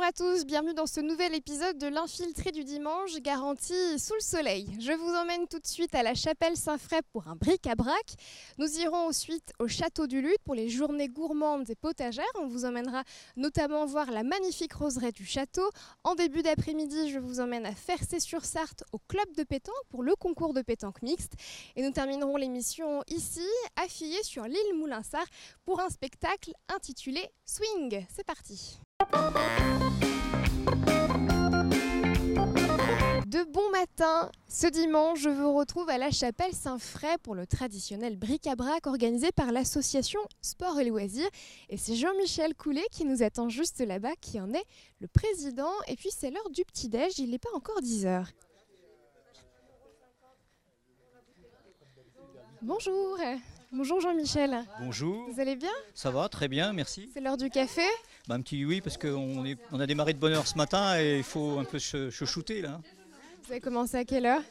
à tous, bienvenue dans ce nouvel épisode de l'Infiltré du dimanche, garanti sous le soleil. Je vous emmène tout de suite à la chapelle Saint-Fray pour un bric-à-brac. Nous irons ensuite au château du Luth pour les journées gourmandes et potagères. On vous emmènera notamment voir la magnifique roseraie du château. En début d'après-midi, je vous emmène à Fercé-sur-Sarthe au club de pétanque pour le concours de pétanque mixte. Et nous terminerons l'émission ici, à Fillet sur l'île Moulinsart, pour un spectacle intitulé Swing. C'est parti. De bon matin, ce dimanche, je vous retrouve à la chapelle Saint-Fray pour le traditionnel bric-à-brac organisé par l'association Sport et Loisirs. Et c'est Jean-Michel Coulet qui nous attend juste là-bas, qui en est le président. Et puis c'est l'heure du petit-déj, il n'est pas encore 10h. Bonjour. Bonjour Jean-Michel. Bonjour. Vous allez bien ? Ça va, très bien, merci. C'est l'heure du café ? Un petit oui, parce qu'on a démarré de bonne heure ce matin et il faut un peu se shooter là. Vous avez commencé à quelle heure ?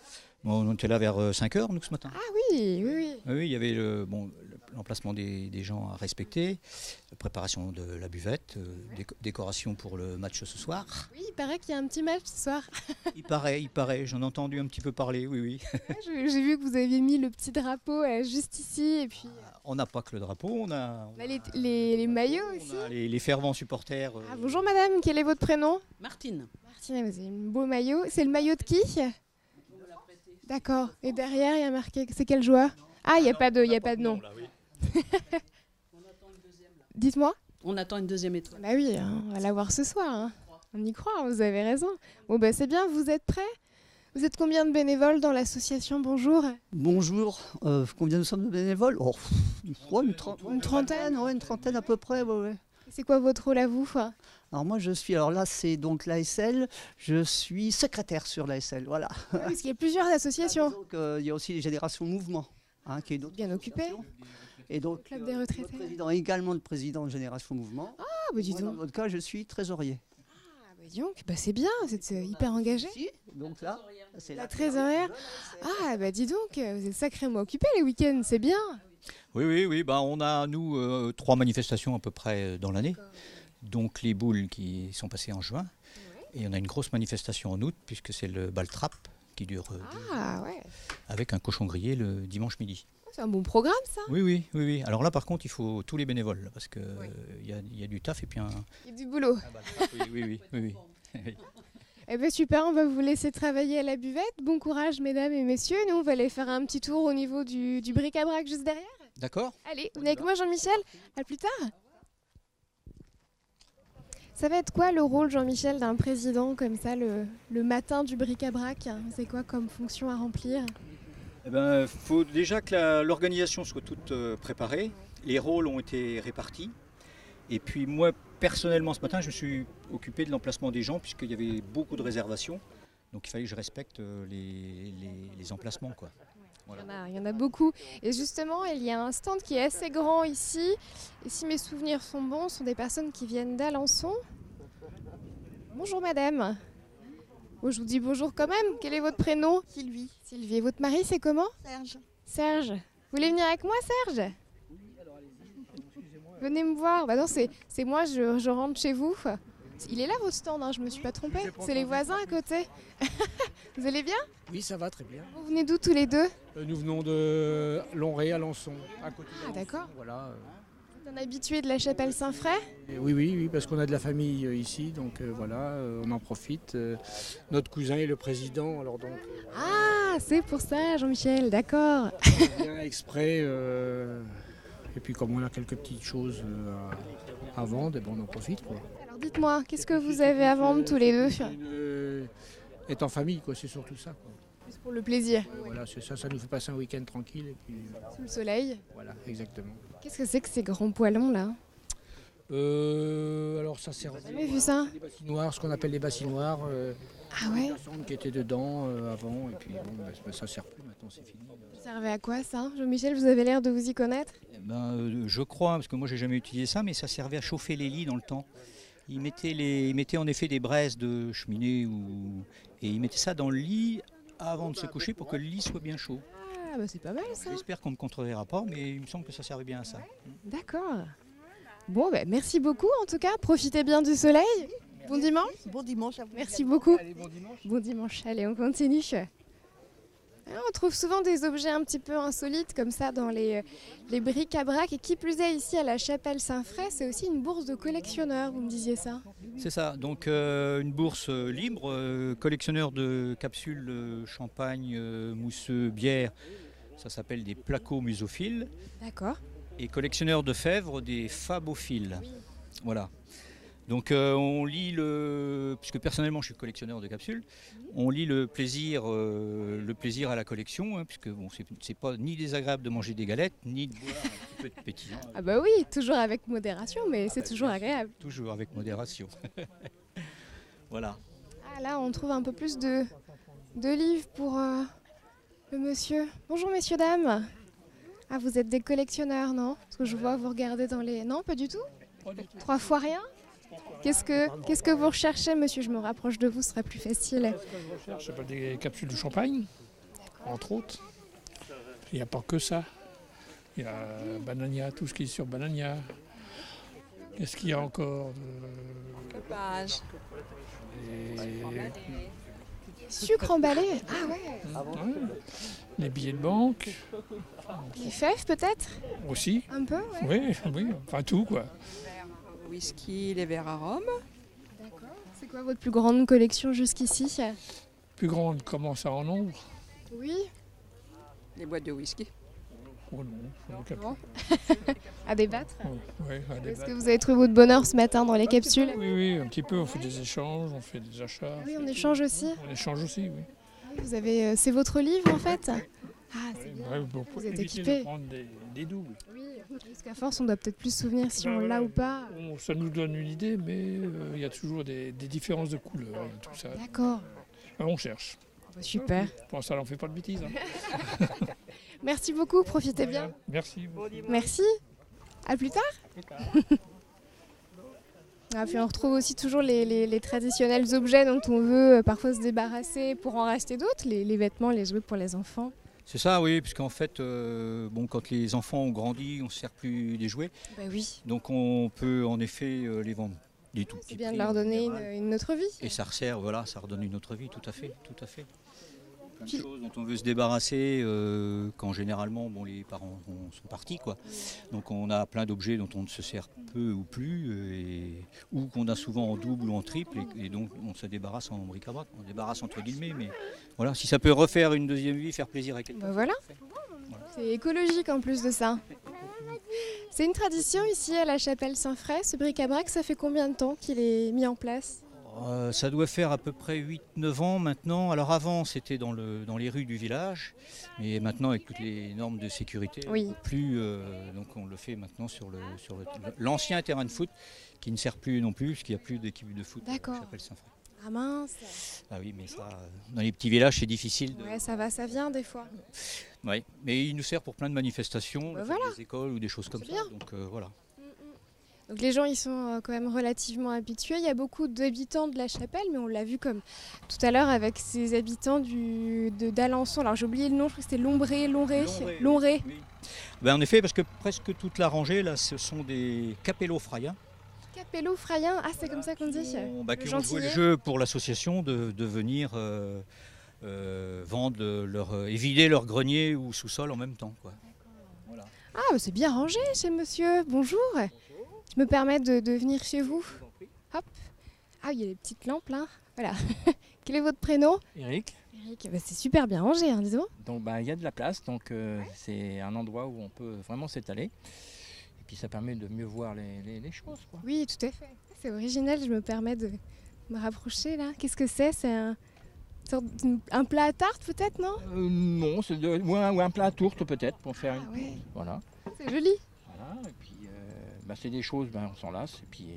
Bon, on était là vers 5h nous ce matin. Ah oui. Oui, il y avait l'emplacement des gens à respecter, préparation de la buvette, décoration pour le match ce soir. Oui, il paraît qu'il y a un petit match ce soir. Il paraît, j'en ai entendu un petit peu parler, oui. J'ai vu que vous aviez mis le petit drapeau juste ici et puis... On n'a pas que le drapeau, on a les maillots aussi. On a les fervents supporters. Bonjour madame, quel est votre prénom ? Martine. Martine, vous avez un beau maillot. C'est le maillot de qui ? D'accord. Et derrière, il y a marqué, c'est quel joueur ? Ah, il n'y a pas de nom. Là, oui. Dites-moi. On attend une deuxième étoile. Bah oui, on va la voir ce soir. On y croit, vous avez raison. Bon, c'est bien, vous êtes prêts ? Vous êtes combien de bénévoles dans l'association ? Bonjour. Bonjour, combien nous sommes de bénévoles ? Une trentaine, une trentaine à peu près. Ouais. C'est quoi votre rôle à vous ? Alors moi là c'est donc l'ASL, je suis secrétaire sur l'ASL, voilà. Oui, parce qu'il y a plusieurs associations. Donc, il y a aussi les Générations Mouvement, qui est d'autres bien occupé. Et donc, Club des retraités. Également le président de Génération Mouvement. Ah, bah dis donc. Dans votre cas, je suis trésorier. Ah, bah dis donc, c'est bien, vous êtes hyper engagé. Si, donc là, c'est la trésorière. Ah, bah dis donc, vous êtes sacrément occupé les week-ends, c'est bien. Oui, on a, nous, 3 manifestations à peu près dans l'année. Donc les boules qui sont passées en juin. Ouais. Et on a une grosse manifestation en août, puisque c'est le bal trap qui dure avec un cochon grillé le dimanche midi. C'est un bon programme ça. Oui. Alors là par contre il faut tous les bénévoles, parce qu'il y a du taf et puis il y a du boulot. Oui. Eh bien super, on va vous laisser travailler à la buvette. Bon courage mesdames et messieurs. Nous on va aller faire un petit tour au niveau du bric-à-brac juste derrière. D'accord. Allez, venez avec moi Jean-Michel, à plus tard. Ça va être quoi le rôle, Jean-Michel, d'un président comme ça, le matin du bric-à-brac ? C'est quoi comme fonction à remplir ? Il faut déjà que l'organisation soit toute préparée. Les rôles ont été répartis. Et puis moi, personnellement, ce matin, je me suis occupé de l'emplacement des gens, puisqu'il y avait beaucoup de réservations. Donc il fallait que je respecte les emplacements, quoi. Voilà. Il y en a beaucoup. Et justement, il y a un stand qui est assez grand ici. Et si mes souvenirs sont bons, ce sont des personnes qui viennent d'Alençon. Bonjour madame. Oh, je vous dis bonjour quand même. Quel est votre prénom ? Sylvie. Sylvie. Et votre mari, c'est comment ? Serge. Serge. Vous voulez venir avec moi, Serge ? Venez me voir. Non, c'est moi, je rentre chez vous. Il est là votre stand, je me suis pas trompée. C'est les voisins à côté. Vous allez bien ? Oui, ça va très bien. Vous venez d'où tous les deux ? Nous venons de Lonré, Alençon, à côté de Ah d'accord. Voilà. Vous êtes un habitué de la chapelle Saint-Fray ? Oui, parce qu'on a de la famille ici, donc on en profite. Notre cousin est le président, alors donc... Ah, c'est pour ça, Jean-Michel, d'accord. On vient exprès, et puis comme on a quelques petites choses à vendre, on en profite, quoi. Alors dites-moi, qu'est-ce que vous avez à vendre tous les deux ? Être en famille, quoi, c'est surtout ça, quoi. C'est pour le plaisir. Voilà, c'est ça nous fait passer un week-end tranquille. Et puis, sous le soleil. Voilà, exactement. Qu'est-ce que c'est que ces grands poêlons là ? Alors ça sert. Vous avez vu ça ? Des bassinoires, ce qu'on appelle des bassinoires. Ah ouais ? Qui étaient dedans avant, et puis ça sert plus, maintenant c'est fini. Ça servait à quoi ça ? Jean-Michel, vous avez l'air de vous y connaître ? Je crois, parce que moi j'ai jamais utilisé ça, mais ça servait à chauffer les lits dans le temps. Ils mettaient en effet des braises de cheminée et ils mettaient ça dans le lit avant de se coucher pour que le lit soit bien chaud. Ah c'est pas mal ça. J'espère qu'on ne me contredira pas, mais il me semble que ça servait bien à ça. D'accord. Bon, merci beaucoup en tout cas. Profitez bien du soleil. Bon dimanche. Bon dimanche à vous. Merci beaucoup. Allez, bon dimanche. Bon dimanche. Allez, on continue. On trouve souvent des objets un petit peu insolites comme ça dans les bric-à-brac. Et qui plus est, ici à la chapelle Saint-Fray, c'est aussi une bourse de collectionneurs, vous me disiez ça. C'est ça, donc une bourse libre, collectionneur de capsules champagne, mousseux, bière, ça s'appelle des placo-musophiles, D'accord. et collectionneur de fèves, des fabophiles. Voilà. Donc on lit puisque personnellement je suis collectionneur de capsules, on lit le plaisir à la collection, hein, puisque bon, c'est pas ni désagréable de manger des galettes, ni de boire un petit peu de pétillant. Ah bah oui, toujours avec modération, mais c'est toujours agréable. Toujours avec modération. Voilà. Ah là, on trouve un peu plus de livres pour le monsieur. Bonjour messieurs, dames. Ah, vous êtes des collectionneurs, non? Parce que je vois vous regardez dans les... Non, pas du tout? 3 fois rien? Qu'est-ce que vous recherchez, monsieur? Je me rapproche de vous, ce sera plus facile. Ce que je recherche, c'est des capsules de champagne, entre autres. Il n'y a pas que ça. Il y a Banania, tout ce qui est sur Banania. Qu'est-ce qu'il y a encore Copage. Sucre emballé? Ah ouais. Les billets de banque Les fèves peut-être? aussi. Un peu, ouais. Oui, enfin tout quoi. Whisky, les verres à rhum. D'accord. C'est quoi votre plus grande collection jusqu'ici? Plus grande, comment ça en nombre? Oui. Les boîtes de whisky. Oh non, Bon. À débattre. ouais, à Est-ce débattre. que vous avez trouvé votre bonheur ce matin dans les capsules? Oui, un petit peu, on fait des échanges, on fait des achats. Oui, on échange aussi. On échange aussi, oui. Vous avez, c'est votre livre en fait? Ah, c'est bien. Ouais, pour Vous êtes éviter équipé. de prendre des doubles. Oui, parce qu'à force, on doit peut-être plus se souvenir si on l'a ou pas. Ça nous donne une idée, mais il y a toujours des différences de couleurs et tout ça. D'accord. On cherche. Super. Pour ça, on ne fait pas de bêtises. Hein. Merci beaucoup, profitez bien. Merci. Merci. À plus tard. Ah, puis on retrouve aussi toujours les traditionnels objets dont on veut parfois se débarrasser pour en racheter d'autres, les vêtements, les jouets pour les enfants. C'est ça, oui, puisqu'en fait, bon, quand les enfants ont grandi, on ne se sert plus des jouets. Bah oui, Donc on peut en effet les vendre des tout c'est petits bien de prix, leur en donner général. une autre vie. Et ça resserre, voilà, ça redonne une autre vie, tout à fait, tout à fait. Plein de Puis- choses dont on veut se débarrasser quand généralement bon, les parents sont partis, quoi. Donc on a plein d'objets dont on ne se sert peu ou plus, ou qu'on a souvent en double ou en triple, et donc on se débarrasse en bric-à-brac, on se débarrasse entre guillemets, mais voilà, si ça peut refaire une deuxième vie, faire plaisir à quelqu'un. Bah voilà. C'est écologique en plus de ça. C'est une tradition ici à la chapelle Saint-Fray, ce bric-à-brac, ça fait combien de temps qu'il est mis en place? Ça doit faire à peu près 8-9 ans maintenant. Alors avant c'était dans les rues du village, mais maintenant avec toutes les normes de sécurité, Oui. plus, donc on le fait maintenant sur l'ancien terrain de foot qui ne sert plus non plus, parce qu'il n'y a plus d'équipe de foot. D'accord. Ça s'appelle Saint-Fray. Ah mince. Ah oui, mais ça, dans les petits villages c'est difficile. Ouais, ça va, ça vient des fois. Ouais, mais il nous sert pour plein de manifestations, Bah faire voilà. des écoles ou des choses comme C'est ça. bien. Donc voilà. Donc les gens ils sont quand même relativement habitués. Il y a beaucoup d'habitants de la chapelle, mais on l'a vu comme tout à l'heure avec ces habitants d'Alençon. Alors j'ai oublié le nom, je crois que c'était Lombré. Oui. Ben, en effet, parce que presque toute la rangée là, ce sont des capello-fraiens. Capello Frayen, ah c'est comme ça qu'on dit. Qui ont joué le Gentillet. jeu pour l'association de venir vendre et vider leur grenier ou sous-sol en même temps, quoi. Voilà. Ah bah, c'est bien rangé chez monsieur. Bonjour. Je me permets de venir chez vous. Hop. Ah il y a les petites lampes là. Voilà. Quel est votre prénom? Eric, Eric. Bah, c'est super bien rangé, hein, disons. donc il y a de la place, donc c'est un endroit où on peut vraiment s'étaler. Et puis ça permet de mieux voir les choses, quoi. Oui, tout à fait. C'est original, je me permets de me rapprocher là. Qu'est-ce que c'est? C'est un plat à tarte peut-être, non? Non, c'est ou un plat à tourte peut-être pour faire Ah ouais, Voilà. c'est joli. Voilà. Et puis c'est des choses, on s'en lasse. Et puis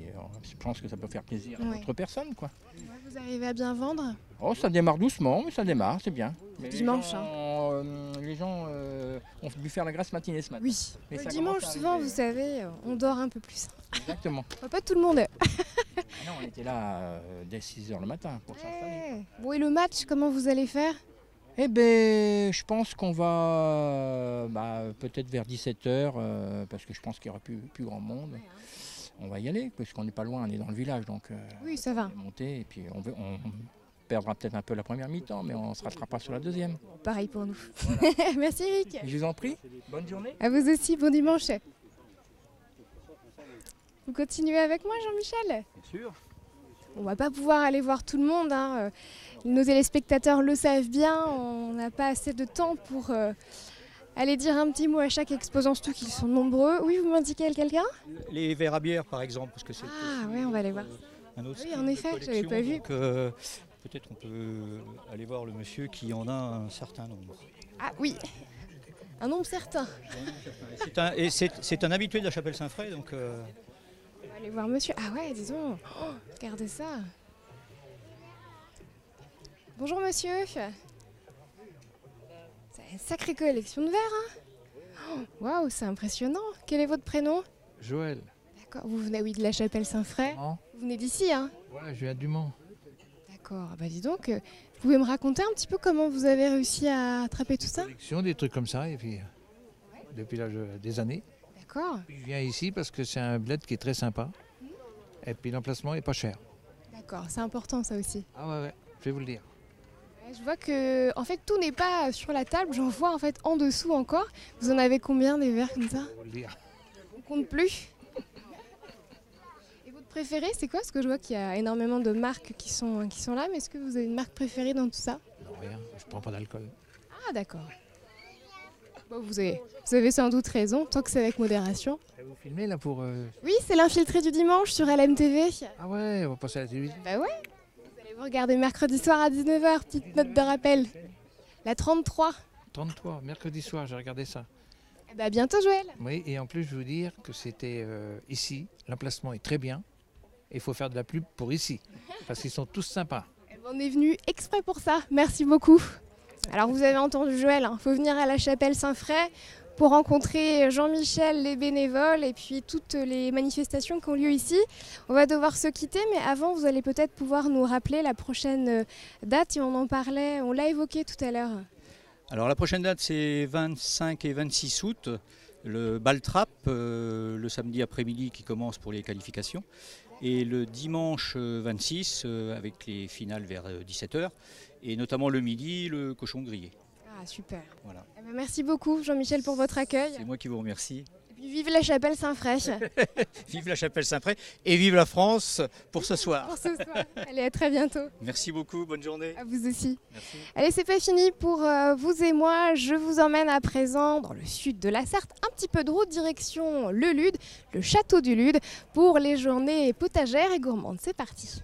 je pense que ça peut faire plaisir à Ouais. d'autres personnes, quoi. Ouais, vous arrivez à bien vendre? Oh, ça démarre doucement, mais ça démarre, c'est bien. Mais Dimanche, les gens ont dû faire la grasse matinée ce matin. Oui. Mais Le ça dimanche, commence à souvent, arriver. vous savez, on dort un peu plus. Exactement. Enfin, pas tout le monde. Ah non, on était là dès 6h le matin pour s'installer. Ouais. Bon, et le match, comment vous allez faire? Eh ben, je pense qu'on va peut-être vers 17h, parce que je pense qu'il n'y aura plus grand monde. on va y aller, puisqu'on n'est pas loin, on est dans le village, donc Oui, ça va. on va monter, et puis on perdra peut-être un peu la première mi-temps, mais on ne se rattrapera sur la deuxième. Pareil pour nous. Merci Eric. Je vous en prie, bonne journée. À vous aussi, bon dimanche. Vous continuez avec moi, Jean-Michel? Bien sûr. On va pas pouvoir aller voir tout le monde, hein. Nos téléspectateurs le savent bien, on n'a pas assez de temps pour aller dire un petit mot à chaque exposant, surtout qu'ils sont nombreux. Oui, vous m'indiquez quelqu'un? Les verres à bière, par exemple, parce que c'est Ah ouais, on va aller voir. un autre Oui, style en de effet, collection, j'avais pas vu. donc, peut-être on peut aller voir le monsieur qui en a un certain nombre. Ah oui, un nombre certain. C'est un habitué de la chapelle Saint-Fray, donc On va aller voir monsieur. Ah ouais, disons. Oh, regardez ça. Bonjour monsieur. C'est une sacrée collection de verres, hein. Oh, waouh, c'est impressionnant. Quel est votre prénom? Joël. D'accord, vous venez oui, de la chapelle Saint-Fray. Vous venez d'ici, hein? Ouais, je viens du Mans. D'accord, bah dis donc, vous pouvez me raconter un petit peu comment vous avez réussi à attraper tout ça? Collection, des trucs comme ça, et puis depuis l'âge des années. D'accord, Puis je viens ici parce que c'est un bled qui est très sympa. Et puis l'emplacement est pas cher. d'accord, c'est important ça aussi. Ah ouais, je vais vous le dire. Ouais, je vois que en fait tout n'est pas sur la table, j'en vois en fait en dessous encore. Vous en avez combien des verres comme ça? Je vais vous le dire. On compte plus. Et votre préféré c'est quoi? Parce que je vois qu'il y a énormément de marques qui sont là, mais est-ce que vous avez une marque préférée dans tout ça? Non, rien, je prends pas d'alcool. Ah d'accord. Bon, vous avez sans doute raison, tant que c'est avec modération. Et vous filmez là pour... Oui, c'est l'infiltré du dimanche sur LMTV. Ah ouais, on va passer à la télévision. Bah ouais. Vous allez vous regarder mercredi soir à 19h, petite note de rappel. La 33. 33, mercredi soir, j'ai regardé ça. Eh bah, à bientôt Joël. Oui, et en plus, je veux vous dire que c'était ici. L'emplacement est très bien. Et il faut faire de la pub pour ici. Parce qu'ils sont tous sympas. Eh ben, on est venu exprès pour ça. Merci beaucoup. Alors vous avez entendu Joël, il faut venir à la chapelle Saint-Fray pour rencontrer Jean-Michel, les bénévoles et puis toutes les manifestations qui ont lieu ici. On va devoir se quitter, mais avant vous allez peut-être pouvoir nous rappeler la prochaine date, et on en parlait, on l'a évoqué tout à l'heure. Alors la prochaine date c'est 25 et 26 août, le bal trap, le samedi après-midi qui commence pour les qualifications, et le dimanche 26 avec les finales vers 17h, et notamment le midi le cochon grillé. Ah super. Voilà. Eh ben, merci beaucoup Jean-Michel pour votre accueil. C'est moi qui vous remercie. Et puis vive la chapelle Saint-Fray. Vive la chapelle Saint-Fray et vive la France pour ce soir. Pour ce soir. Allez, à très bientôt. Merci beaucoup, bonne journée. À vous aussi. Merci. Allez, c'est pas fini pour vous et moi. Je vous emmène à présent dans le sud de la Sarthe, un petit peu de route, direction le Lude, le château du Lude, pour les journées potagères et gourmandes. C'est parti.